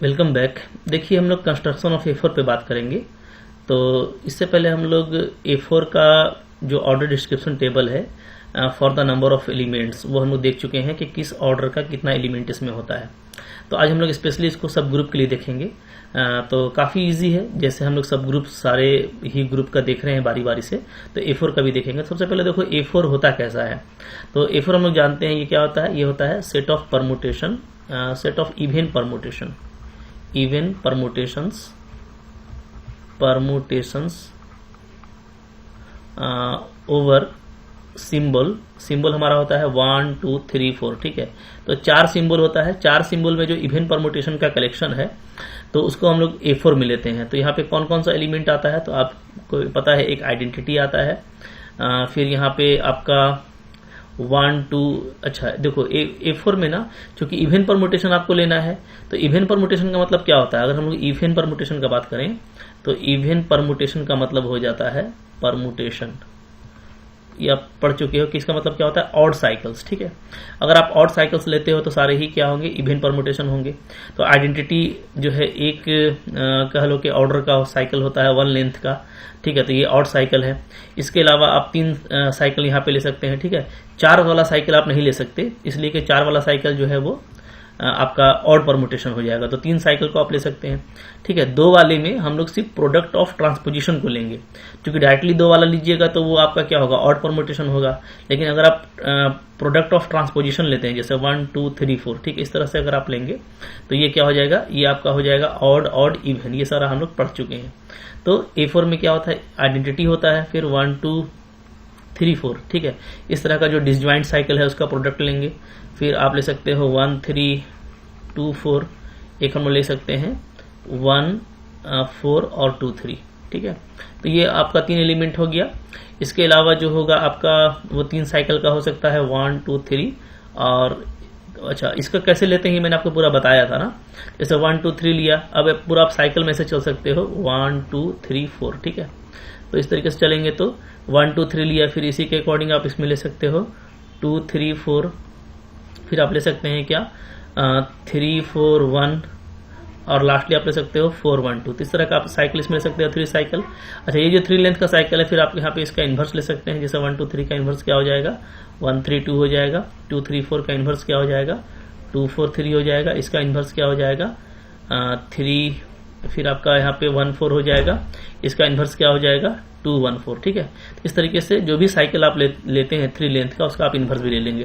Welcome back. देखिए हम लोग कंस्ट्रक्शन ऑफ A4 पे बात करेंगे। तो इससे पहले हम लोग A4 का जो ऑर्डर डिस्क्रिप्शन टेबल है for the number of elements वो हम लोग देख चुके हैं कि किस ऑर्डर का कितना एलिमेंट इसमें होता है। तो आज हम लोग स्पेशली इसको सब ग्रुप के लिए देखेंगे। तो काफ़ी इजी है, जैसे हम लोग सब ग्रुप सारे ही ग्रुप का देख रहे हैं बारी बारी से, तो A4 का भी देखेंगे। सबसे पहले देखो A4 होता कैसा है। तो A4 हम लोग जानते हैं ये क्या होता है। ये होता है set of permutation, set of even permutation, even permutations over symbol हमारा होता है 1 2 3 4। ठीक है, तो 4 सिंबल होता है। 4 सिंबल में जो इवन परमुटेशन का कलेक्शन है तो उसको हम लोग A4 में लेते हैं। तो यहाँ पे कौन कौन सा एलिमेंट आता है तो आपको पता है, एक आइडेंटिटी आता है, फिर यहाँ पे आपका 1 2। अच्छा देखो A4 में ना, चूंकि इवन परमुटेशन आपको लेना है, तो इवन परमुटेशन का मतलब क्या होता है। अगर हम लोग इवन परमुटेशन का बात करें तो इवन परमुटेशन का मतलब हो जाता है परमुटेशन, ये आप पढ़ चुके हो कि इसका मतलब क्या होता है, ऑड साइकिल्स। ठीक है, अगर आप ऑड साइकिल्स लेते हो तो सारे ही क्या होंगे, इवन परमुटेशन होंगे। तो आइडेंटिटी जो है एक कह लो कि ऑर्डर का साइकिल होता है 1 लेंथ का। ठीक है, तो ये ऑड साइकिल है। इसके अलावा आप 3 साइकिल यहाँ पे ले सकते हैं। ठीक है, 4 वाला साइकिल आप नहीं ले सकते, इसलिए कि 4 वाला साइकिल जो है वो आपका ऑड परमुटेशन हो जाएगा। तो 3 साइकिल को आप ले सकते हैं। ठीक है, 2 वाले में हम लोग सिर्फ प्रोडक्ट ऑफ ट्रांसपोजिशन को लेंगे, क्योंकि डायरेक्टली 2 वाला लीजिएगा तो वो आपका क्या होगा, ऑड परमुटेशन होगा। लेकिन अगर आप प्रोडक्ट ऑफ ट्रांसपोजिशन लेते हैं, जैसे 1 2 3 4, ठीक इस तरह से अगर आप लेंगे तो ये क्या हो जाएगा, ये आपका हो जाएगा ऑड ऑड इवन। ये सारा हम लोग पढ़ चुके हैं। तो A4 में क्या होता है, आइडेंटिटी होता है, फिर 1 2 3 4। ठीक है, इस तरह का जो डिसज्वाइंट साइकिल है उसका प्रोडक्ट लेंगे। फिर आप ले सकते हो 1 3 2 4, एक हम ले सकते हैं 1 4 और 2 3। ठीक है, तो ये आपका 3 एलिमेंट हो गया। इसके अलावा जो होगा आपका वो 3 साइकिल का हो सकता है 1 2 3। और अच्छा, इसका कैसे लेते हैं मैंने आपको पूरा बताया था ना। जैसे 1 2 3 लिया, अब पूरा आप साइकिल में से चल सकते हो 1 2 3 4। ठीक है, तो इस तरीके से चलेंगे तो 1 2 3 लिया, फिर इसी के अकॉर्डिंग आप इसमें ले सकते हो 2 3 4। फिर आप ले सकते हैं क्या 3 4 1, और लास्टली आप ले सकते हो 4 1 2। इस तरह का आप साइकिल इसमें ले सकते हो 3 साइकिल। अच्छा, ये जो 3 लेंथ का साइकिल है, फिर आप यहाँ पे इसका इन्वर्स ले सकते हैं। जैसे 1 2 3 का इन्वर्स क्या हो जाएगा, 1 3 2 हो जाएगा। 2 3 4 का इन्वर्स क्या हो जाएगा, 2 4 3 हो जाएगा। इसका इन्वर्स क्या हो जाएगा 3, फिर आपका यहाँ पे 1 4 हो जाएगा। इसका इन्वर्स क्या हो जाएगा 2 1 4। ठीक है, इस तरीके से जो भी साइकिल आप लेते हैं 3 लेंथ का, उसका आप इन्वर्स भी ले लेंगे।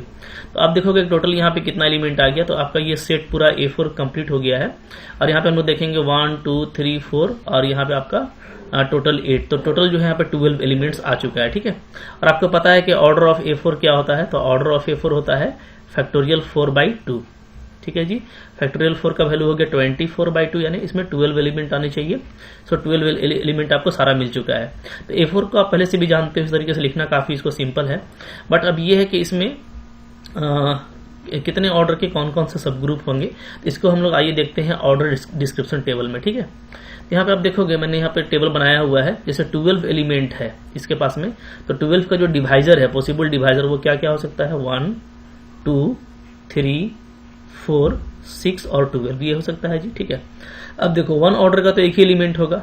तो आप देखोगे टोटल यहाँ पे कितना एलिमेंट आ गया। तो आपका ये सेट पूरा A4 कंप्लीट हो गया है। और यहाँ पे हम लोग देखेंगे 1 2 3 4, और यहाँ पे आपका टोटल 8। तो टोटल जो है यहाँ पे 12 एलिमेंट्स आ चुका है। ठीक है, और आपको पता है कि ऑर्डर ऑफ A4 क्या होता है। तो ऑर्डर ऑफ A4 होता है फैक्टोरियल 4/2। ठीक है जी, फैक्टोरियल 4 का वैल्यू हो गया 24/2, यानी इसमें 12 एलिमेंट आने चाहिए। सो 12 एलिमेंट आपको सारा मिल चुका है। तो A4 को आप पहले से भी जानते हो, इस तरीके से लिखना काफी इसको सिंपल है। बट अब ये है कि इसमें कितने ऑर्डर के कौन कौन से सब ग्रुप होंगे, इसको हम लोग आइए देखते हैं ऑर्डर डिस्क्रिप्शन टेबल में। ठीक है, यहाँ पे आप देखोगे मैंने यहाँ पे टेबल बनाया हुआ है। जैसे 12 एलिमेंट है इसके पास में, तो 12 का जो डिवाइजर है, पॉसिबल डिवाइजर, वो क्या क्या हो सकता है, 1 2 3 4 6 और 12, ये हो सकता है जी। ठीक है, अब देखो 1 ऑर्डर का तो एक ही एलिमेंट होगा,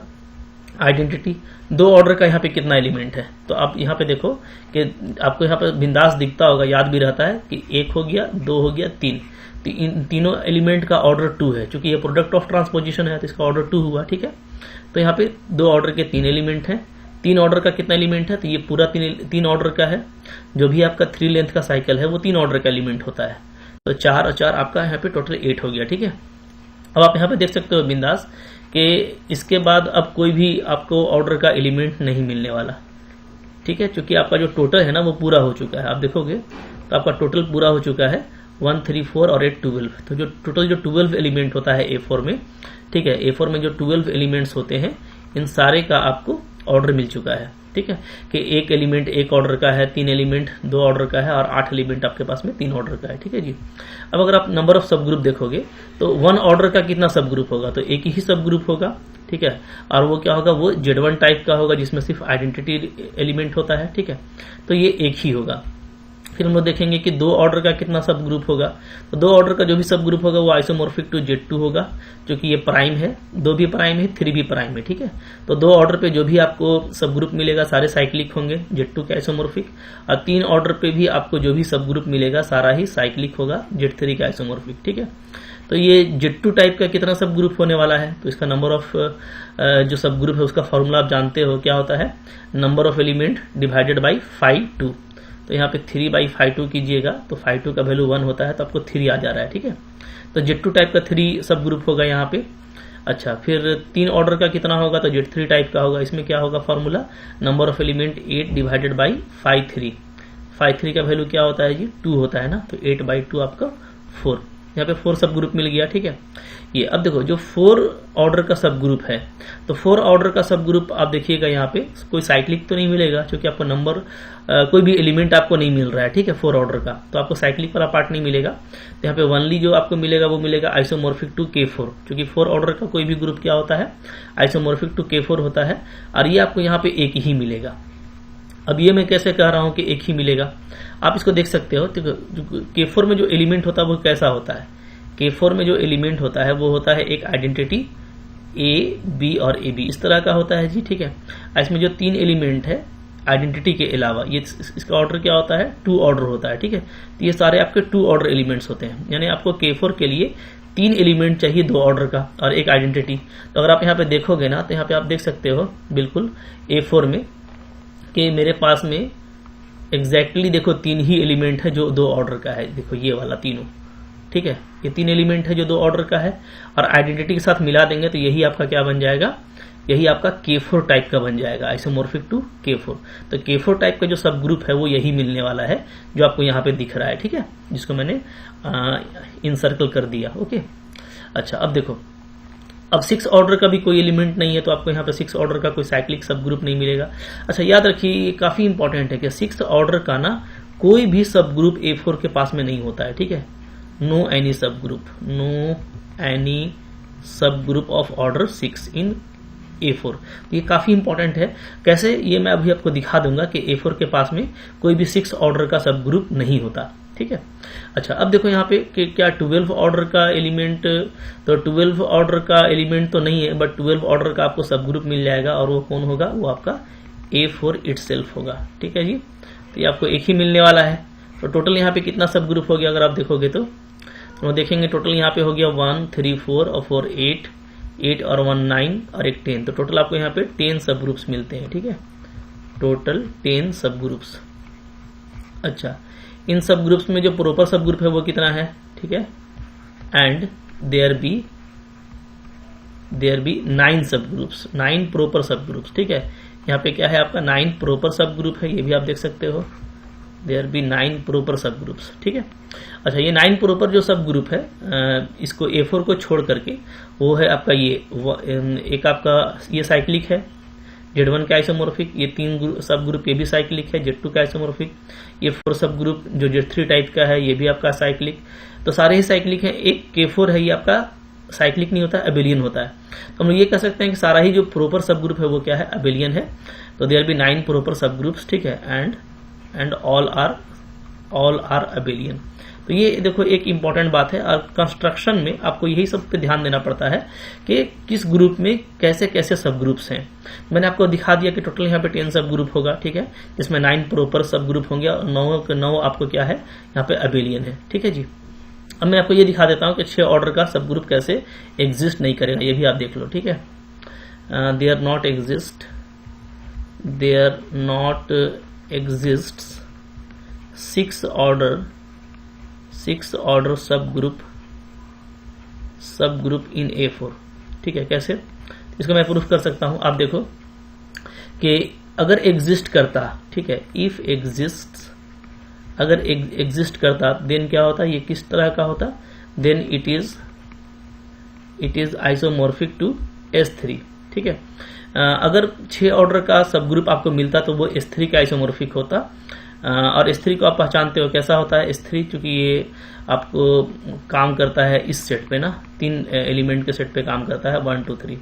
आइडेंटिटी। 2 ऑर्डर का यहाँ पे कितना एलिमेंट है, तो आप यहाँ पे देखो कि आपको यहाँ पे बिंदास दिखता होगा, याद भी रहता है कि 1 हो गया, 2 हो गया, 3। तो इन तीनों एलिमेंट का ऑर्डर 2 है, क्योंकि ये प्रोडक्ट ऑफ ट्रांसपोजिशन है तो इसका ऑर्डर 2 हुआ। ठीक है, तो यहाँ पे 2 ऑर्डर के 3 एलिमेंट है। 3 ऑर्डर का कितना एलिमेंट है, तो ये पूरा 3 ऑर्डर का है। जो भी आपका 3 लेंथ का साइकिल है वो 3 ऑर्डर का एलिमेंट होता है। तो 4 और 4 आपका यहाँ पे टोटल 8 हो गया। ठीक है, अब आप यहाँ पे देख सकते हो बिंदास कि इसके बाद अब कोई भी आपको ऑर्डर का एलिमेंट नहीं मिलने वाला। ठीक है, क्योंकि आपका जो टोटल है ना वो पूरा हो चुका है। आप देखोगे तो आपका टोटल पूरा हो चुका है 1 3 4 और 8 12। तो जो टोटल जो 12 एलिमेंट होता है A4 में, ठीक है, A4 में जो 12 एलिमेंट्स होते हैं, इन सारे का आपको ऑर्डर मिल चुका है। ठीक है, कि एक एलिमेंट 1 ऑर्डर का है, 3 एलिमेंट 2 ऑर्डर का है, और 8 एलिमेंट आपके पास में 3 ऑर्डर का है। ठीक है जी, अब अगर आप नंबर ऑफ सब ग्रुप देखोगे तो 1 ऑर्डर का कितना सब ग्रुप होगा, तो एक ही सब ग्रुप होगा। ठीक है, और वो क्या होगा, वो Z1 टाइप का होगा, जिसमें सिर्फ आइडेंटिटी एलिमेंट होता है। ठीक है, तो ये एक ही होगा। फिर हम लोग देखेंगे कि 2 ऑर्डर का कितना सब ग्रुप होगा। तो 2 ऑर्डर का जो भी सब ग्रुप होगा वो आइसोमॉर्फिक टू Z2 होगा, जो कि ये प्राइम है, 2 भी प्राइम है, 3 भी प्राइम है, ठीक है। तो 2 ऑर्डर पे जो भी आपको सब ग्रुप मिलेगा सारे साइक्लिक होंगे Z2 के आइसोमॉर्फिक, और 3 ऑर्डर पे भी आपको जो भी सब ग्रुप मिलेगा सारा ही साइक्लिक होगा Z3 के आइसोमॉर्फिक, ठीक है। तो ये Z2 टाइप का कितना सब ग्रुप होने वाला है, तो इसका नंबर ऑफ जो सब ग्रुप है उसका फॉर्मूला आप जानते हो क्या होता है, number of element divided by 5/2। तो यहाँ पे 3/5/2 कीजिएगा तो 5/2 का वैल्यू 1 होता है, तो आपको 3 आ जा रहा है, ठीक है। तो Z2 टाइप का 3 सब ग्रुप होगा यहाँ पे। अच्छा, फिर 3 ऑर्डर का कितना होगा, तो Z3 टाइप का होगा। इसमें क्या होगा formula, number of element 8 divided by 5/3। 5/3 का वैल्यू क्या होता है जी, 2 होता है ना, तो 8/2 आपका 4। यहाँ पे 4 सब ग्रुप मिल गया, ठीक है। ये अब देखो जो 4 ऑर्डर का सब ग्रुप है, तो 4 ऑर्डर का सब ग्रुप आप देखिएगा यहाँ पे कोई साइक्लिक तो नहीं मिलेगा, क्योंकि आपको नंबर कोई भी एलिमेंट आपको नहीं मिल रहा है, ठीक है, 4 ऑर्डर का, तो आपको साइक्लिक वाला पार्ट नहीं मिलेगा। तो यहाँ पे ओनली जो आपको मिलेगा वो मिलेगा आइसोमॉर्फिक टू K4, क्योंकि 4 ऑर्डर का कोई भी ग्रुप क्या होता है, आइसोमॉर्फिक टू K4 होता है, और ये आपको यहाँ पे एक ही मिलेगा। अब ये मैं कैसे कह रहा हूं कि एक ही मिलेगा, आप इसको देख सकते हो। तो K4 में जो एलिमेंट होता है वो कैसा होता है, K4 में जो एलिमेंट होता है वो होता है एक आइडेंटिटी A, B और AB, इस तरह का होता है जी, ठीक है। इसमें जो 3 एलिमेंट है आइडेंटिटी के अलावा, ये इसका ऑर्डर क्या होता है, 2 ऑर्डर होता है, ठीक है। तो ये सारे आपके 2 ऑर्डर एलिमेंट्स होते हैं, यानी आपको K4 के लिए 3 एलिमेंट चाहिए 2 ऑर्डर का और एक आइडेंटिटी। तो अगर आप यहाँ पे देखोगे ना, तो यहाँ पे आप देख सकते हो बिल्कुल A4 में कि मेरे पास में एग्जैक्टली देखो 3 ही एलिमेंट है जो 2 ऑर्डर का है, देखो ये वाला तीनों, ठीक है, ये 3 एलिमेंट है जो 2 ऑर्डर का है, और आइडेंटिटी के साथ मिला देंगे तो यही आपका क्या बन जाएगा, यही आपका K4 टाइप का बन जाएगा, आइसोमॉर्फिक टू K4। तो K4 टाइप का जो सब ग्रुप है वो यही मिलने वाला है जो आपको यहाँ पे दिख रहा है, ठीक है, जिसको मैंने इनसर्कल कर दिया, ओके। अच्छा, अब देखो, अब 6 ऑर्डर का भी कोई एलिमेंट नहीं है, तो आपको यहाँ पे 6 ऑर्डर का कोई साइक्लिक सब ग्रुप नहीं मिलेगा। अच्छा, याद रखिए ये काफी इंपॉर्टेंट है कि 6 ऑर्डर का ना कोई भी सब ग्रुप A4 के पास में नहीं होता है, ठीक है। नो एनी सब ग्रुप, नो एनी सब group of order 6 in A4। ये काफी इंपॉर्टेंट है, कैसे, ये मैं अभी आपको दिखा दूंगा कि A4 के पास में कोई भी 6 ऑर्डर का सब ग्रुप नहीं होता, ठीक है। अच्छा, अब देखो यहाँ पे कि क्या 12 ऑर्डर का एलिमेंट, तो 12 ऑर्डर का एलिमेंट तो नहीं है, बट 12 ऑर्डर का आपको सब ग्रुप मिल जाएगा, और वो कौन होगा, वो आपका A4 इटसेल्फ होगा, ठीक है जी। तो ये आपको एक ही मिलने वाला है। तो टोटल यहाँ पे कितना सब ग्रुप हो गया, अगर आप देखोगे तो देखेंगे टोटल यहाँ पे हो गया 1 3 4 और 4 8 और 1 9 और एक 10। तो टोटल आपको यहाँ पे 10 सब ग्रुप्स मिलते हैं, ठीक है, टोटल 10 सब ग्रुप्स। अच्छा, इन सब ग्रुप्स में जो प्रॉपर सब ग्रुप है वो कितना है, ठीक है, एंड देयर बी 9 सब ग्रुप्स, 9 प्रॉपर सब ग्रुप्स, ठीक है। यहाँ पे क्या है आपका 9 प्रॉपर सब ग्रुप है, ये भी आप देख सकते हो, देयर बी 9 प्रॉपर सब ग्रुप्स, ठीक है। अच्छा, ये 9 प्रॉपर जो सब ग्रुप है, इसको A4 को छोड़ करके वो है आपका ये एक आपका ये साइक्लिक है, Z1 का आइसोमॉर्फिक, ये 3 सब ग्रुप ये भी साइक्लिक है, Z2 का आइसोमॉर्फिक, ये 4 सब ग्रुप जो Z3 टाइप का है ये भी आपका साइक्लिक। तो सारे ही साइक्लिक है। एक K4 है, ये आपका साइक्लिक नहीं होता, अबेलियन होता है। तो हम लोग ये कह सकते हैं कि सारा ही जो प्रॉपर सब ग्रुप है वो क्या है, अबेलियन है। तो देयर बी 9 प्रॉपर सब ग्रुप्स, ठीक है, एंड ऑल आर अबेलियन। तो ये देखो एक इंपॉर्टेंट बात है, और कंस्ट्रक्शन में आपको यही सब पे ध्यान देना पड़ता है कि किस ग्रुप में कैसे कैसे सब ग्रुप्स हैं। मैंने आपको दिखा दिया कि टोटल यहाँ पे 10 सब ग्रुप होगा, ठीक है, जिसमें 9 प्रॉपर सब ग्रुप होंगे और 9 आपको क्या है यहाँ पे अबेलियन है, ठीक है जी। अब मैं आपको ये दिखा देता हूँ कि 6 ऑर्डर का सब ग्रुप कैसे एग्जिस्ट नहीं करेगा, ये भी आप देख लो, ठीक है। देयर नॉट एग्जिस्ट 6 ऑर्डर सब ग्रुप इन A4, ठीक है। कैसे, इसको मैं प्रूफ कर सकता हूं, आप देखो कि अगर एग्जिस्ट करता, ठीक है, इफ एग्जिस्ट, अगर एग्जिस्ट करता देन क्या होता, ये किस तरह का होता, then it is isomorphic to S3, ठीक है। अगर 6 ऑर्डर का सब ग्रुप आपको मिलता तो वो S3 का आइसोमॉर्फिक होता, और S3 को आप पहचानते हो कैसा होता है S3, क्योंकि ये आपको काम करता है इस सेट पे ना, 3 एलिमेंट के सेट पे काम करता है 1 2 3।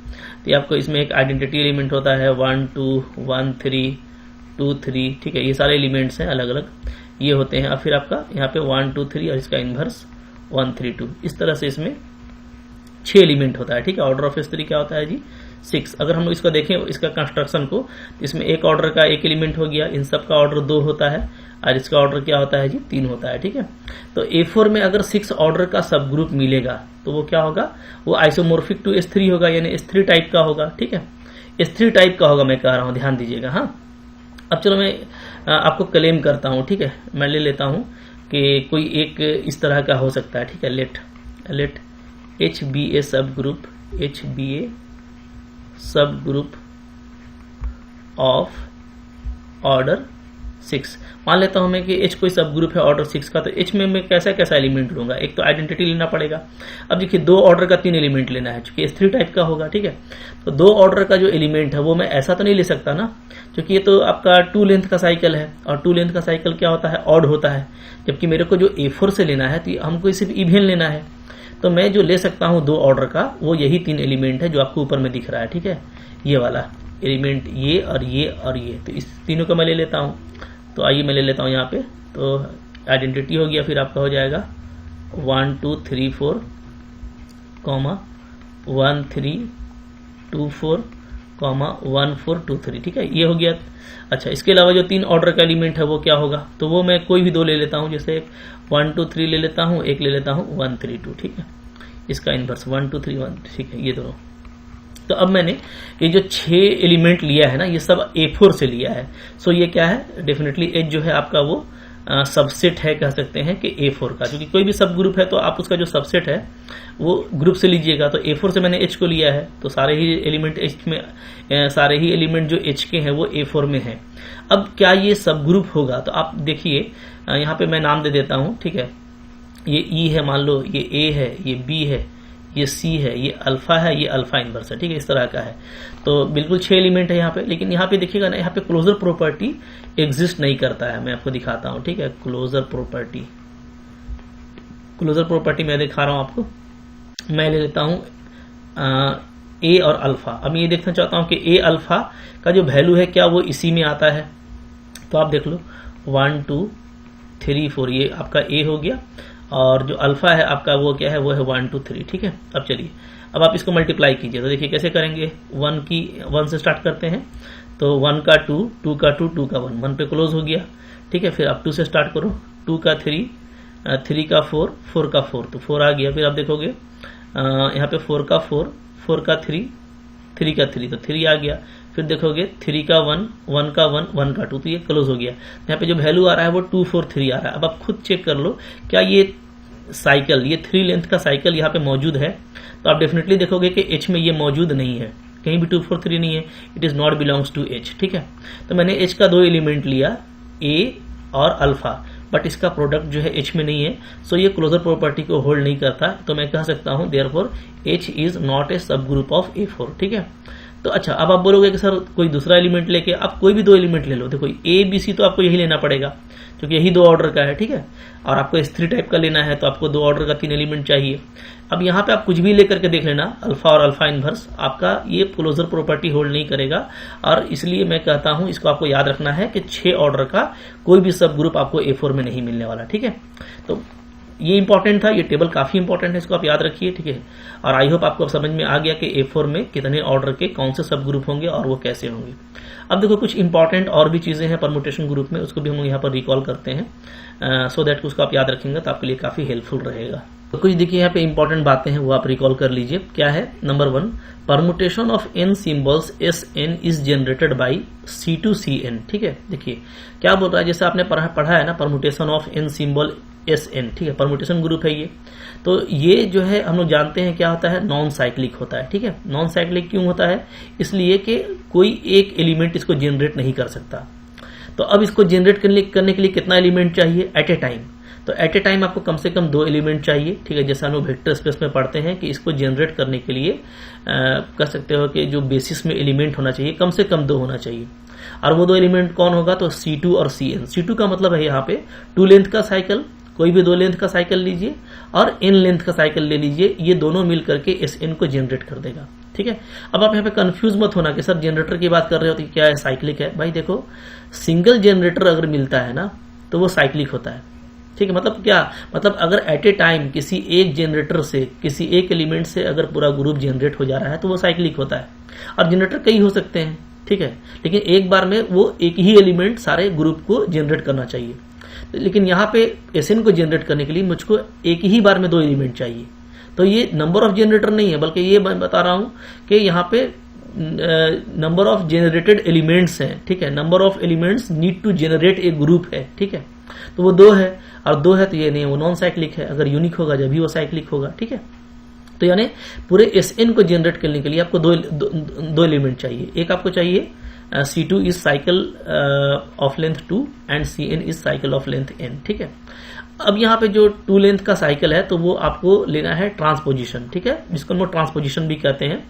तो आपको इसमें एक आइडेंटिटी एलिमेंट होता है 1 2 1 3 2 3, ठीक है, ये सारे एलिमेंट्स हैं अलग अलग। ये होते हैं। अब फिर आपका यहाँ पे 1 2 3 और इसका इनवर्स 1 3 2, इस तरह से इसमें 6 एलिमेंट होता है। ठीक है, ऑर्डर ऑफ S3 क्या होता है जी 6। अगर हम लोग इसको देखें इसका कंस्ट्रक्शन को, तो इसमें एक ऑर्डर का एक एलिमेंट हो गया, इन सब का ऑर्डर 2 होता है और इसका ऑर्डर क्या होता है जी 3 होता है। ठीक है, तो A4 में अगर 6 ऑर्डर का सब ग्रुप मिलेगा तो वो क्या होगा, वो आइसोमोर्फिक टू S3 होगा, यानी S3 टाइप का होगा। ठीक है, S3 टाइप का होगा, मैं कह रहा हूं, ध्यान दीजिएगा। हाँ, अब चलो मैं आपको क्लेम करता हूं। ठीक है, मैं ले लेता हूं कि कोई एक इस तरह का हो सकता है। ठीक है, लेट HBA सब ग्रुप, HBA सब ग्रुप ऑफ ऑर्डर 6। मान लेता हूं मैं कि H कोई सब ग्रुप है ऑर्डर 6 का, तो H में मैं कैसा कैसा एलिमेंट लूंगा। एक तो आइडेंटिटी लेना पड़ेगा। अब देखिए 2 ऑर्डर का 3 एलिमेंट लेना है, क्योंकि S3 टाइप का होगा। ठीक है, तो 2 ऑर्डर का जो एलिमेंट है वो मैं ऐसा तो नहीं ले सकता ना, क्योंकि ये तो आपका 2 लेंथ का साइकिल है, और 2 लेंथ का साइकिल क्या होता है, ऑड होता है। जबकि मेरे को जो A4 से लेना है तो हमको सिर्फ इवेन लेना है। तो मैं जो ले सकता हूं 2 ऑर्डर का, वो यही 3 एलिमेंट है जो आपको ऊपर में दिख रहा है। ठीक है, ये वाला एलिमेंट, ये और ये और ये, तो इस तीनों को मैं ले लेता हूं। तो आइए मैं ले लेता हूं यहाँ पे, तो आइडेंटिटी हो गया, फिर आपका हो जाएगा 1 2 3 4 1 3 2 4 1 4 2 3। ठीक है, ये हो गया। अच्छा, इसके अलावा जो 3 ऑर्डर का एलिमेंट है वो क्या होगा, तो वो मैं कोई भी 2 ले लेता हूं, जैसे 1 2 3 ले लेता हूं, एक ले लेता हूं 1 3 2। ठीक है, इसका इनवर्स 1 2 3 1। ठीक है, ये दोनों। तो अब मैंने ये जो 6 एलिमेंट लिया है ना, ये सब A4 से लिया है। सो ये क्या है, डेफिनेटली H जो है आपका वो सबसेट है, कह सकते हैं कि A4 का, क्योंकि कोई भी सब ग्रुप है तो आप उसका जो सबसेट है वो ग्रुप से लीजिएगा। तो A4 से मैंने H को लिया है, तो सारे ही एलिमेंट H में, सारे ही एलिमेंट जो H के हैं वो A4 में है। अब क्या ये सब ग्रुप होगा, तो आप देखिए यहाँ पे मैं नाम दे देता हूं। ठीक है, ये E है, मान लो ये A है, ये B है, ये C है, ये अल्फा है, ये अल्फा इनवर्स है। ठीक है, इस तरह का है। तो बिल्कुल 6 एलिमेंट है यहाँ पे, लेकिन यहाँ पे देखिएगा ना, यहाँ पे क्लोजर प्रॉपर्टी एग्जिस्ट नहीं करता है। मैं आपको दिखाता हूँ। ठीक है, क्लोजर प्रॉपर्टी मैं दिखा रहा हूँ आपको। मैं ले लेता हूँ A और अल्फा। अब ये देखना चाहता हूँ कि A अल्फा का जो वैल्यू है क्या वो इसी में आता है। तो आप देख लो 1 2 3 4, ये आपका A हो गया, और जो अल्फा है आपका वो क्या है, वो है 1 2 3। ठीक है, अब चलिए अब आप इसको मल्टीप्लाई कीजिए। तो देखिए कैसे करेंगे, 1 से स्टार्ट करते हैं। तो 1 का 2, 2 का 2, 2 का 1, 1 पे क्लोज हो गया। ठीक है, फिर आप 2 से स्टार्ट करो, 2 का 3, 3 का 4, 4 का 4, तो 4 आ गया। फिर आप देखोगे यहाँ पे 4 का 4, 4 का 3, 3 का 3, तो 3 आ गया। फिर देखोगे 3 का 1, 1 का 1, 1 का 2, तो ये क्लोज हो गया। यहाँ पे जो वैल्यू आ रहा है वो 2 4 3 आ रहा है। अब आप खुद चेक कर लो क्या ये साइकिल, ये 3 लेंथ का साइकिल यहाँ पे मौजूद है। तो आप डेफिनेटली देखोगे कि H में ये मौजूद नहीं है, कहीं भी 2 4 3 नहीं है। It is not belongs to H। ठीक है, तो मैंने H का 2 एलिमेंट लिया, A और अल्फा, बट इसका प्रोडक्ट जो है H में नहीं है। सो ये क्लोजर प्रॉपर्टी को होल्ड नहीं करता। तो मैं कह सकता हूं therefore H is not a सब ग्रुप ऑफ A4। ठीक है, तो अच्छा, अब आप बोलोगे कि सर कोई दूसरा एलिमेंट लेके, आप कोई भी 2 एलिमेंट ले लो। देखो A B C तो आपको यही लेना पड़ेगा, क्योंकि यही 2 ऑर्डर का है। ठीक है, और आपको S3 टाइप का लेना है तो आपको 2 ऑर्डर का 3 एलिमेंट चाहिए। अब यहाँ पे आप कुछ भी लेकर के देख लेना, अल्फा और अल्फा इनवर्स, आपका ये क्लोजर प्रॉपर्टी होल्ड नहीं करेगा। और इसलिए मैं कहता हूं इसको आपको याद रखना है कि 6 ऑर्डर का कोई भी सब ग्रुप आपको A4 में नहीं मिलने वाला। ठीक है, तो ये इंपॉर्टेंट था, ये टेबल काफी इंपॉर्टेंट है, इसको आप याद रखिए। ठीक है, और आई होप आपको समझ में आ गया कि A4 में कितने ऑर्डर के कौन से सब ग्रुप होंगे और वो कैसे होंगे। अब देखो कुछ इंपॉर्टेंट और भी चीजें हैं परमुटेशन ग्रुप में, उसको भी हम यहाँ पर रिकॉल करते हैं, सो दैट उसको आप याद रखेंगे तो आपके लिए काफी हेल्पफुल रहेगा। तो कुछ देखिए यहाँ पे इंपॉर्टेंट बातें हैं, वो आप रिकॉल कर लीजिए। क्या है, number 1, permutation of n symbols Sn is generated by C2Cn। ठीक है, देखिए क्या बोल रहा है, जैसे आपने पढ़ा है ना, permutation of n symbol Sn। ठीक है, परमुटेशन ग्रुप है ये। तो ये जो है हम लोग जानते हैं क्या होता है, नॉन साइक्लिक होता है। ठीक है, नॉन साइक्लिक क्यों होता है, इसलिए कि कोई एक एलिमेंट इसको जनरेट नहीं कर सकता। तो अब इसको जनरेट करने के लिए कितना एलिमेंट चाहिए एट ए टाइम, तो एट ए टाइम आपको कम से कम 2 एलिमेंट चाहिए। ठीक है, जैसा हम लोग वेक्टर स्पेस में पढ़ते हैं कि इसको जनरेट करने के लिए कह सकते हो कि जो बेसिस में एलिमेंट होना चाहिए कम से कम 2 होना चाहिए। और वो 2 एलिमेंट कौन होगा, तो C2 और Cn। C2 का मतलब है यहाँ पे 2 लेंथ का साइकिल, कोई भी 2 लेंथ का साइकिल लीजिए, और n लेंथ का साइकिल ले लीजिए, ये दोनों मिल करके Sn को जनरेट कर देगा। ठीक है, अब आप यहाँ पे कंफ्यूज मत होना कि सर जनरेटर की बात कर रहे हो तो क्या है साइक्लिक है। भाई देखो, सिंगल जनरेटर अगर मिलता है ना, तो वो साइक्लिक होता है। ठीक है, मतलब क्या, मतलब अगर एट ए टाइम किसी एक जनरेटर से, किसी एक एलिमेंट से अगर पूरा ग्रुप जनरेट हो जा रहा है तो वो साइक्लिक होता है। और जनरेटर कई हो सकते हैं, ठीक है, लेकिन एक बार में वो एक ही एलिमेंट सारे ग्रुप को जनरेट करना चाहिए। लेकिन यहाँ पे एसएन को जनरेट करने के लिए मुझको एक ही बार में 2 एलिमेंट चाहिए। तो ये नंबर ऑफ जनरेटर नहीं है, बल्कि ये मैं बता रहा हूं कि यहाँ पे नंबर ऑफ जनरेटेड एलिमेंट्स हैं। ठीक है, number of elements need to generate a group है। ठीक है, तो वो 2 है, और 2 है तो ये नहीं, वो नॉन साइक्लिक है। अगर यूनिक होगा जब भी वो साइक्लिक होगा। ठीक है, तो यानी पूरे एसएन को जनरेट करने के लिए आपको दो एलिमेंट चाहिए। एक आपको चाहिए C2 is cycle of length 2 and Cn is cycle of length n। ठीक है, अब यहाँ पे जो 2 लेंथ का साइकिल है तो वो आपको लेना है ट्रांसपोजिशन। ठीक है, जिसको हम ट्रांसपोजिशन भी कहते हैं,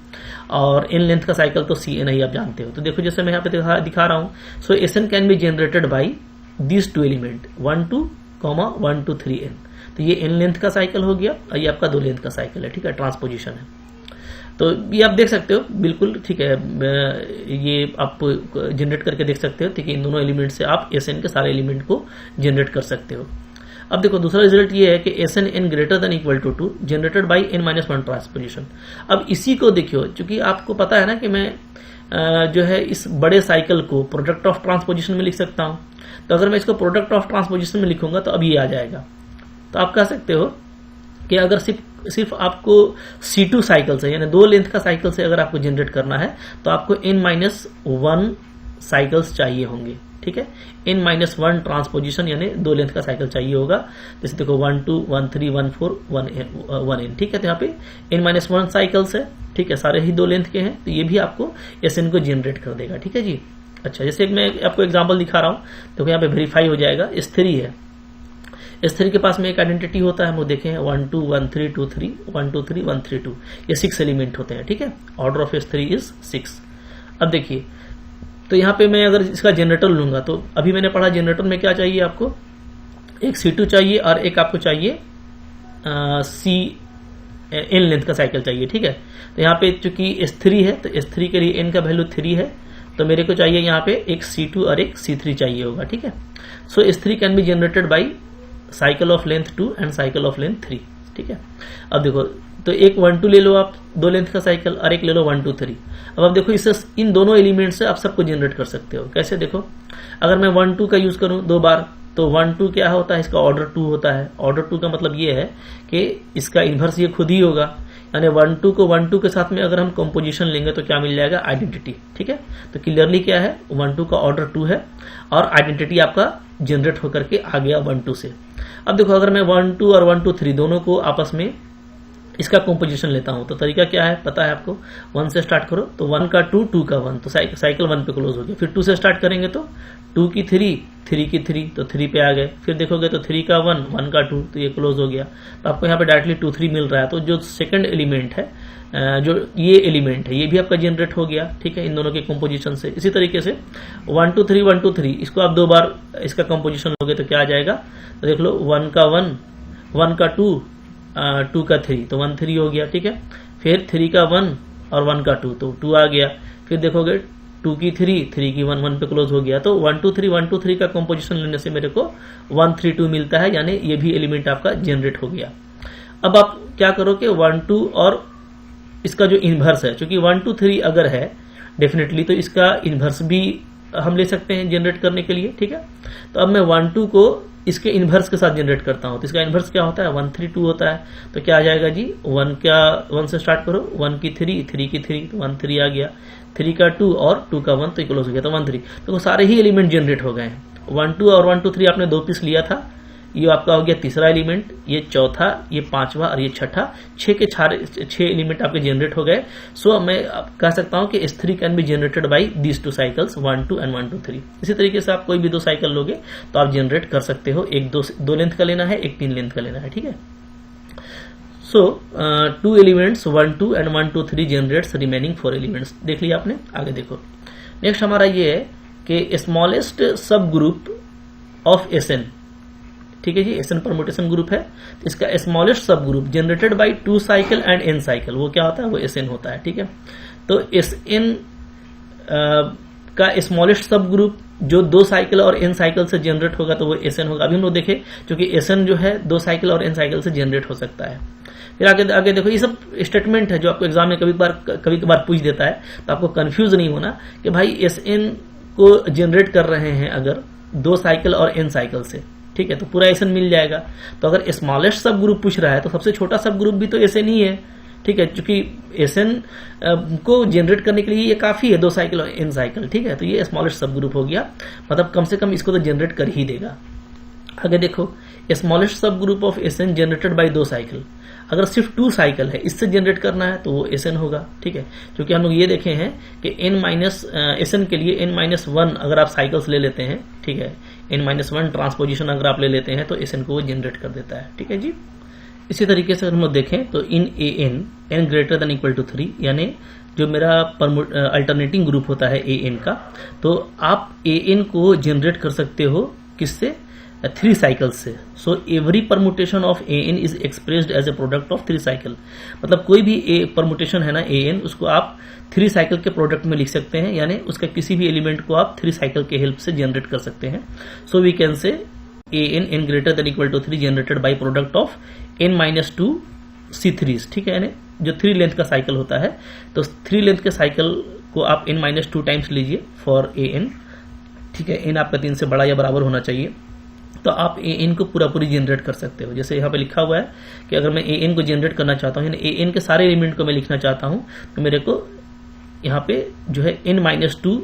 और n लेंथ का साइकिल तो Cn ही आप जानते हो। तो देखो जैसे मैं यहाँ पे दिखा रहा हूँ, सो Sn can be generated by this 2 element 1 2, 1 2 3 n। तो ये n लेंथ का साइकिल हो गया और ये आपका 2 लेंथ का साइकिल है। ठीक है, ट्रांसपोजिशन है। तो ये आप देख सकते हो, बिल्कुल ठीक है, ये आप जनरेट करके देख सकते हो। ठीक है, इन दोनों एलिमेंट से आप एसएन के सारे एलिमेंट को जनरेट कर सकते हो। अब देखो दूसरा रिजल्ट ये है कि S N N greater than equal to 2 generated by n-1 transposition. अब इसी को देखियो, क्योंकि आपको पता है ना कि मैं जो है इस बड़े साइकिल को प्रोडक्ट ऑफ ट्रांसपोजिशन में लिख सकता हूं। तो अगर मैं इसको प्रोडक्ट ऑफ ट्रांसपोजिशन में लिखूंगा तो अब ये आ जाएगा। तो आप कह सकते हो कि अगर सिर्फ आपको C2 साइकिल से, यानी 2 लेंथ का साइकिल से अगर आपको जनरेट करना है तो आपको n-1 साइकिल्स चाहिए होंगे। ठीक है, n-1 ट्रांसपोजिशन यानी 2 लेंथ का साइकिल चाहिए होगा। जैसे देखो 1 2 1 3 1 4 1 n। ठीक है, तो यहाँ पे n-1 साइकिल्स है। ठीक है, सारे ही 2 लेंथ के हैं, तो ये भी आपको एसएन को जनरेट कर देगा। ठीक है जी। अच्छा, जैसे मैं आपको एग्जाम्पल दिखा रहा हूँ, देखो यहाँ पे वेरीफाई हो जाएगा। S3 है, S3 के पास में एक आइडेंटिटी होता है, वो देखें 1 2 1 3 2 3 1 2 3 1 3 2, ये 6 एलिमेंट होते हैं। ठीक है, ऑर्डर ऑफ S3 इज 6। अब देखिए, तो यहाँ पे मैं अगर इसका जनरेटर लूंगा तो अभी मैंने पढ़ा जनरेटर में क्या चाहिए आपको, एक C2 चाहिए और एक आपको चाहिए n लेंथ का साइकिल चाहिए। ठीक है, तो यहाँ पे चूंकि S3 है तो S3 के लिए n का वैल्यू 3 है, तो मेरे को चाहिए यहाँ पे एक C2 और एक C3 चाहिए होगा। ठीक है, सो S3 can be generated by cycle of length 2 and cycle of length 3। ठीक है, अब देखो तो एक 1 2 ले लो आप 2 लेंथ का साइकिल, और एक ले लो 1 2 3। अब आप देखो इससे इन दोनों एलिमेंट से आप सबको जनरेट कर सकते हो। कैसे, देखो अगर मैं 1 2 का यूज करूं 2 बार तो 1 2 क्या होता है, इसका ऑर्डर 2 होता है। ऑर्डर 2 का मतलब ये है कि इसका इन्वर्स ये खुद ही होगा, यानी 1 2 को 1 2 के साथ में अगर हम कंपोजिशन लेंगे तो क्या मिल जाएगा, आइडेंटिटी। ठीक है, तो क्लियरली क्या है, 1 2 का ऑर्डर 2 है और आइडेंटिटी आपका जनरेट होकर के आ गया 1 2 से। अब देखो अगर मैं 1 2 और 1 2 3 दोनों को आपस में इसका कंपोजिशन लेता हूं तो तरीका क्या है पता है आपको, 1 से स्टार्ट करो तो 1 का 2 2 का 1, तो साइकिल 1 पे क्लोज हो गया। फिर 2 से स्टार्ट करेंगे तो 2 की 3 3 की 3, तो 3 पे आ गए। फिर देखोगे तो 3 का 1 1 का 2, तो ये क्लोज हो गया। तो आपको यहाँ पे डायरेक्टली 2 3 मिल रहा है। तो जो सेकंड एलिमेंट है, जो ये एलिमेंट है, ये भी आपका जनरेट हो गया। ठीक है, इन दोनों के कंपोजिशन से। इसी तरीके से 1 2 3 1 2 3 इसको आप 2 बार इसका कंपोजिशन लोगे तो क्या आ जाएगा, तो देख लो 1 का 1 1 का 2 2 का 3, तो 1 3 हो गया। ठीक है, फिर 3 का 1 और 1 का 2, तो 2 आ गया। फिर देखोगे 2 की 3 3 की 1 1 पे क्लोज हो गया। तो 1 2 3 1 2 3 का कंपोजिशन लेने से मेरे को 1 3 2 मिलता है, यानी ये भी एलिमेंट आपका जनरेट हो गया। अब आप क्या करो कि 1 2 और इसका जो इन्वर्स है, क्योंकि 1 2 3 अगर है डेफिनेटली तो इसका इन्वर्स भी हम ले सकते हैं जनरेट करने के लिए। ठीक है, तो अब मैं 1 2 को इसके इन्वर्स के साथ जनरेट करता हूं, तो इसका इन्वर्स क्या होता है, 1 3 2 होता है। तो क्या आ जाएगा जी, 1 से स्टार्ट करो, 1 की 3 3 की 3, तो 1 3 आ गया। 3 का 2 और 2 का 1, तो क्लोज हो गया, तो 1 3। तो सारे ही एलिमेंट जनरेट हो गए हैं। 1 2 और 1 2 3 आपने 2 पीस लिया था, ये आपका हो गया तीसरा एलिमेंट, ये चौथा, ये पांचवा और ये छठा। 6 के 6 एलिमेंट आपके जनरेट हो गए। सो मैं कह सकता हूं कि S3 can be generated by these 2 cycles 1 2 and 1 2 3। इसी तरीके से आप कोई भी 2 साइकिल लोगे तो आप जनरेट कर सकते हो। एक 2 लेंथ का लेना है, एक 3 लेंथ का लेना है। ठीक है, सो 2 elements 1 2 and 1 2 3 generates remaining 4 elements. देख लिया आपने। आगे देखो, नेक्स्ट हमारा ये है कि स्मॉलेस्ट सब ग्रुप ऑफ SN। ठीक है जी, SN परमुटेशन ग्रुप है, तो इसका स्मॉलेस्ट सब group generated by 2 cycle and n cycle, वो क्या होता है, वो SN होता है। ठीक है, तो SN का स्मॉलेस्ट सब ग्रुप जो 2 साइकिल और n साइकिल से जनरेट होगा तो वो Sn होगा। अभी हम लोग देखें क्योंकि Sn जो है 2 साइकिल और n साइकिल से जनरेट हो सकता है। फिर आगे देखो, ये सब स्टेटमेंट है जो आपको एग्जाम में कभी कभार पूछ देता है, तो आपको कंफ्यूज नहीं होना कि भाई Sn को जनरेट कर रहे हैं अगर 2 साइकिल और n साइकिल से, ठीक है, तो पूरा Sn मिल जाएगा। तो अगर स्मॉलेस्ट सब ग्रुप पूछ रहा है तो सबसे छोटा सब ग्रुप भी तो Sn ही है, ठीक है, क्योंकि Sn को जनरेट करने के लिए ये काफी है 2 साइकिल और n साइकिल, ठीक है। तो ये स्मॉलेस्ट सब ग्रुप हो गया, मतलब कम से कम इसको तो जनरेट कर ही देगा। आगे देखो, स्मॉलेस्ट सब group of Sn generated by 2 cycle, अगर सिर्फ 2 साइकिल है इससे जनरेट करना है तो वो Sn होगा, ठीक है। क्योंकि हम लोग ये देखे हैं कि Sn के लिए n-1 अगर आप साइकिल्स ले लेते हैं, ठीक है, n-1 ट्रांसपोजिशन अगर आप ले लेते हैं तो Sn को वो जनरेट कर देता है, ठीक है जी। इसी तरीके से अगर हम लोग देखें तो in n greater than equal to 3, यानी जो मेरा अल्टरनेटिंग ग्रुप होता है an का, तो आप an को जनरेट कर सकते हो किससे? 3 साइकिल्स से। So every permutation of an is expressed as a product of 3 cycle, मतलब कोई भी परमुटेशन है ना an, उसको आप 3 साइकिल के प्रोडक्ट में लिख सकते हैं, यानी उसका किसी भी एलिमेंट को आप 3 साइकिल के हेल्प से जनरेट कर सकते हैं। So we can say n greater than equal to 3 generated by product of n-2 C3s, ठीक है, यानी जो 3 लेंथ का साइकिल होता है, तो 3 लेंथ के साइकिल को आप n-2 टाइम्स लीजिए फॉर an, ठीक है, n आपका 3 से बड़ा या बराबर होना चाहिए, तो आप an को पूरी जनरेट कर सकते हो। जैसे यहाँ पे लिखा हुआ है कि अगर मैं an को जनरेट करना चाहता हूँ, यानी an के सारे एलिमेंट को मैं लिखना चाहता हूँ, तो मेरे को यहाँ पे जो है n-2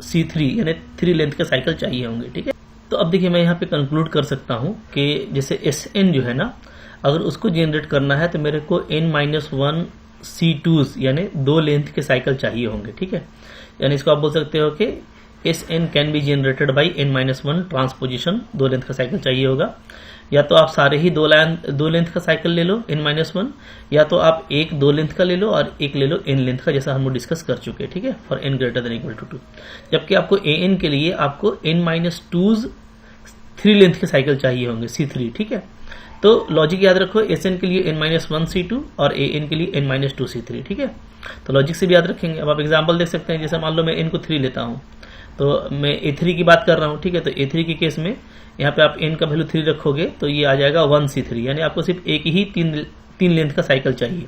C3 यानी 3 लेंथ के साइकिल चाहिए होंगे, ठीक है। तो अब देखिए मैं यहाँ पे कंक्लूड कर सकता हूँ कि जैसे Sn जो है ना, अगर उसको जनरेट करना है तो मेरे को n-1 C2s यानी 2 लेंथ के साइकिल चाहिए होंगे, ठीक है। यानी इसको आप बोल सकते हो कि Sn can be generated by n-1 transposition, 2 length का साइकिल चाहिए होगा। या तो आप सारे ही 2 लेंथ का साइकिल ले लो n-1, या तो आप एक 2 लेंथ का ले लो और एक ले लो n लेंथ का, जैसा हम लोग डिस्कस कर चुके हैं, ठीक है, for n greater than equal to 2। जबकि आपको an के लिए आपको n-2 3 लेंथ के साइकिल चाहिए होंगे C3, ठीक है। तो लॉजिक याद रखो, Sn के लिए n-1 C2 और an के लिए n-2 C3, ठीक है। तो लॉजिक से भी याद रखेंगे। अब आप एग्जांपल देख सकते हैं, जैसे मान लो मैं n को 3 लेता हूं, तो मैं A3 की बात कर रहा हूं, ठीक है। तो A3 के केस में यहाँ पे आप n का वैल्यू 3 रखोगे तो ये आ जाएगा 1 C3, यानी आपको सिर्फ एक ही 3 लेंथ का साइकिल चाहिए।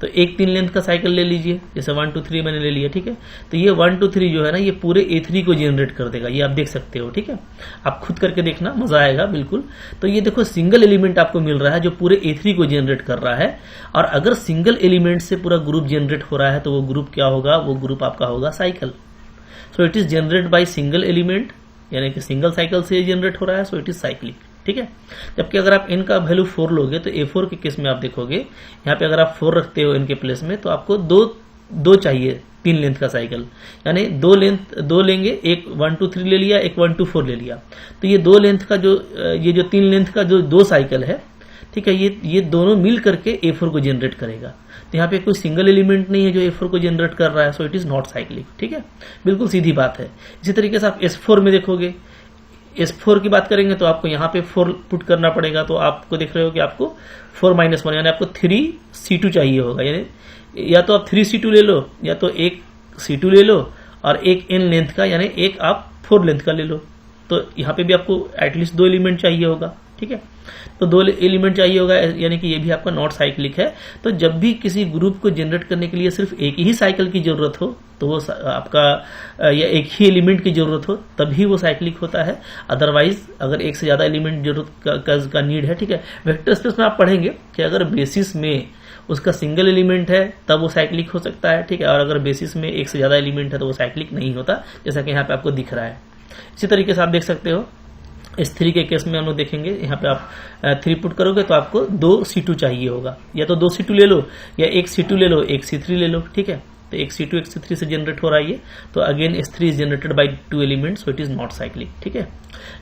तो एक 3 लेंथ का साइकिल ले लीजिए, जैसे 1 2 3 मैंने ले लिया, ठीक है। तो ये 1 2 3 जो है ना, ये पूरे A3 को जनरेट कर देगा, ये आप देख सकते हो, ठीक है। आप खुद करके देखना, मजा आएगा बिल्कुल। तो ये देखो सिंगल एलिमेंट आपको मिल रहा है जो पूरे A3 को जनरेट कर रहा है, और अगर सिंगल एलिमेंट से पूरा ग्रुप जनरेट हो रहा है तो वो ग्रुप क्या होगा? वो ग्रुप आपका होगा cycle. So it is generate by single element, यानी कि सिंगल साइकिल से जनरेट हो रहा है, सो इट इज साइक्लिक, ठीक है। जबकि अगर आप n का वैल्यू 4 लोगे तो A4 के केस में आप देखोगे यहाँ पे अगर आप 4 रखते हो n के प्लेस में, तो आपको दो चाहिए 3 लेंथ का साइकिल, यानी 2 लेंगे, एक 1 2 3 ले लिया, एक 1 2 4 ले लिया। तो ये 2 लेंथ का ये जो 3 लेंथ का जो 2 साइकिल है, ठीक है, ये दोनों मिल करके A4 को जनरेट करेगा। तो यहाँ पे कोई सिंगल एलिमेंट नहीं है जो A4 को जनरेट कर रहा है, so it is not cyclic, ठीक है, बिल्कुल सीधी बात है। इसी तरीके से आप S4 में देखोगे, S4 की बात करेंगे तो आपको यहाँ पे 4 पुट करना पड़ेगा, तो आपको देख रहे हो कि आपको 4-1 यानी आपको 3 C2 चाहिए होगा, यानी या तो आप 3 C2 ले लो, या तो एक C2 ले लो और एक n लेंथ का, यानी एक आप 4 लेंथ का ले लो। तो यहाँ पे भी आपको एटलीस्ट 2 एलिमेंट चाहिए होगा, ठीक है। तो 2 एलिमेंट चाहिए होगा, यानी कि ये भी आपका नॉट साइक्लिक है। तो जब भी किसी ग्रुप को जनरेट करने के लिए सिर्फ एक ही साइकिल की जरूरत हो, तो वो आपका या एक ही एलिमेंट की जरूरत हो, तभी वो साइक्लिक होता है। अदरवाइज अगर एक से ज्यादा एलिमेंट जरूरत का नीड है, ठीक है। वेक्टर स्पेस में आप पढ़ेंगे कि अगर बेसिस में उसका सिंगल एलिमेंट है तब वो साइक्लिक हो सकता है, ठीक है, और अगर बेसिस में एक से ज्यादा एलिमेंट है तो वो साइक्लिक नहीं होता, जैसा कि यहाँ पे आपको दिख रहा है। इसी तरीके से आप देख सकते हो S3 के केस में हम लोग देखेंगे, यहाँ पे आप 3 पुट करोगे तो आपको 2 C2 चाहिए होगा, या तो 2 C2 ले लो, या एक C2 ले लो, एक C3 ले लो, ठीक है। तो एक C2 एक C3 से जनरेट हो रहा है ये, तो again S3 is generated by 2 elements, so it is not cyclic, ठीक है।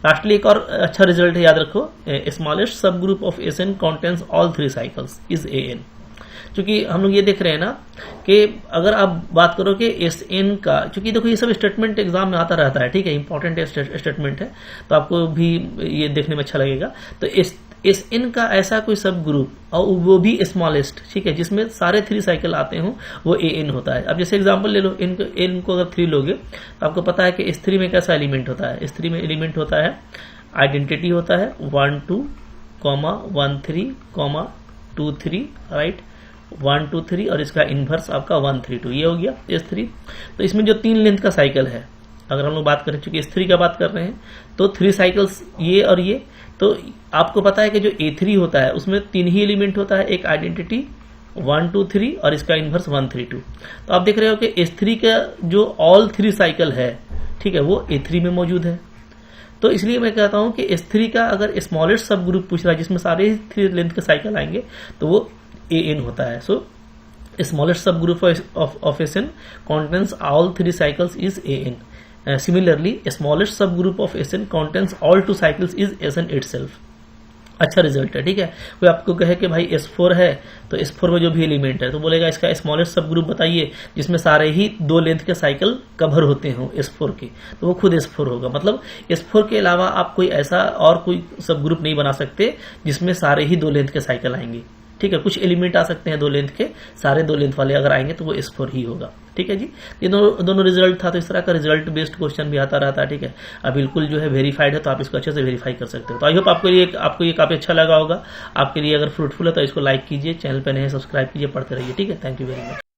लास्टली एक और अच्छा रिजल्ट है, याद रखो, स्मॉलेस्ट सब group of Sn contains all 3 cycles is An। क्योंकि हम लोग ये देख रहे हैं ना कि अगर आप बात करो कि Sn का, क्योंकि देखो ये सब स्टेटमेंट एग्जाम में आता रहता है, ठीक है, इंपॉर्टेंट स्टेटमेंट है, तो आपको भी ये देखने में अच्छा लगेगा। तो एस एन का ऐसा कोई सब ग्रुप और वो भी स्मॉलेस्ट, ठीक है, जिसमें सारे 3 साइकिल आते हों, वो ए एन होता है। अब जैसे एग्जांपल ले लो, एन को अगर 3 लोगे तो आपको पता है कि S3 में कैसा एलिमेंट होता है। S3 में एलिमेंट होता है, आइडेंटिटी होता है 1 2 1 3 2 3, राइट, 1 2 3 और इसका इनवर्स आपका 1 3 2, ये हो गया S3। तो इसमें जो 3 लेंथ का साइकिल है, अगर हम लोग बात करें, चूंकि S3 का बात कर रहे हैं, तो 3 साइकिल्स ये और ये, तो आपको पता है कि जो A3 होता है उसमें 3 ही एलिमेंट होता है, एक आइडेंटिटी 1 2 3 और इसका इनवर्स 1 3 2। तो आप देख रहे हो कि S3 का जो ऑल 3 साइकिल है, ठीक है, वो A3 में मौजूद है। तो इसलिए मैं कहता हूं कि S3 का अगर स्मॉलेस्ट सब ग्रुप पूछ रहा है जिसमें सारे ही 3 लेंथ के साइकिल आएंगे, तो वो AN होता है। सो smallest subgroup of SN contains all 3 cycles is AN. Similarly, smallest subgroup of SN contains all 2 cycles is SN itself. अच्छा रिजल्ट है, ठीक है। कोई आपको कहे कि भाई S4 है, तो S4 में जो भी एलिमेंट है, तो बोलेगा इसका स्मॉलेस्ट सब ग्रुप बताइए जिसमें सारे ही 2 लेंथ के साइकिल कवर होते हो S4 के, तो वो खुद S4 होगा। मतलब S4 के अलावा आप कोई ऐसा और कोई सब ग्रुप नहीं बना सकते जिसमें सारे ही 2 लेंथ के साइकिल आएंगे, ठीक है। कुछ एलिमेंट आ सकते हैं 2 लेंथ के, सारे 2 लेंथ वाले अगर आएंगे तो वो S4 ही होगा, ठीक है जी। ये दोनों रिजल्ट था, तो इस तरह का रिजल्ट बेस्ड क्वेश्चन भी आता रहता है, ठीक है। अब बिल्कुल जो है वेरीफाइड है, तो आप इसको अच्छे से वेरीफाई कर सकते हो। तो आई होप आपको ये काफी अच्छा लगा होगा। आपके लिए अगर फ्रूटफुल है तो इसको लाइक कीजिए, चैनल पर नए सब्सक्राइब कीजिए, पढ़ते रहिए, ठीक है। Thank you very much.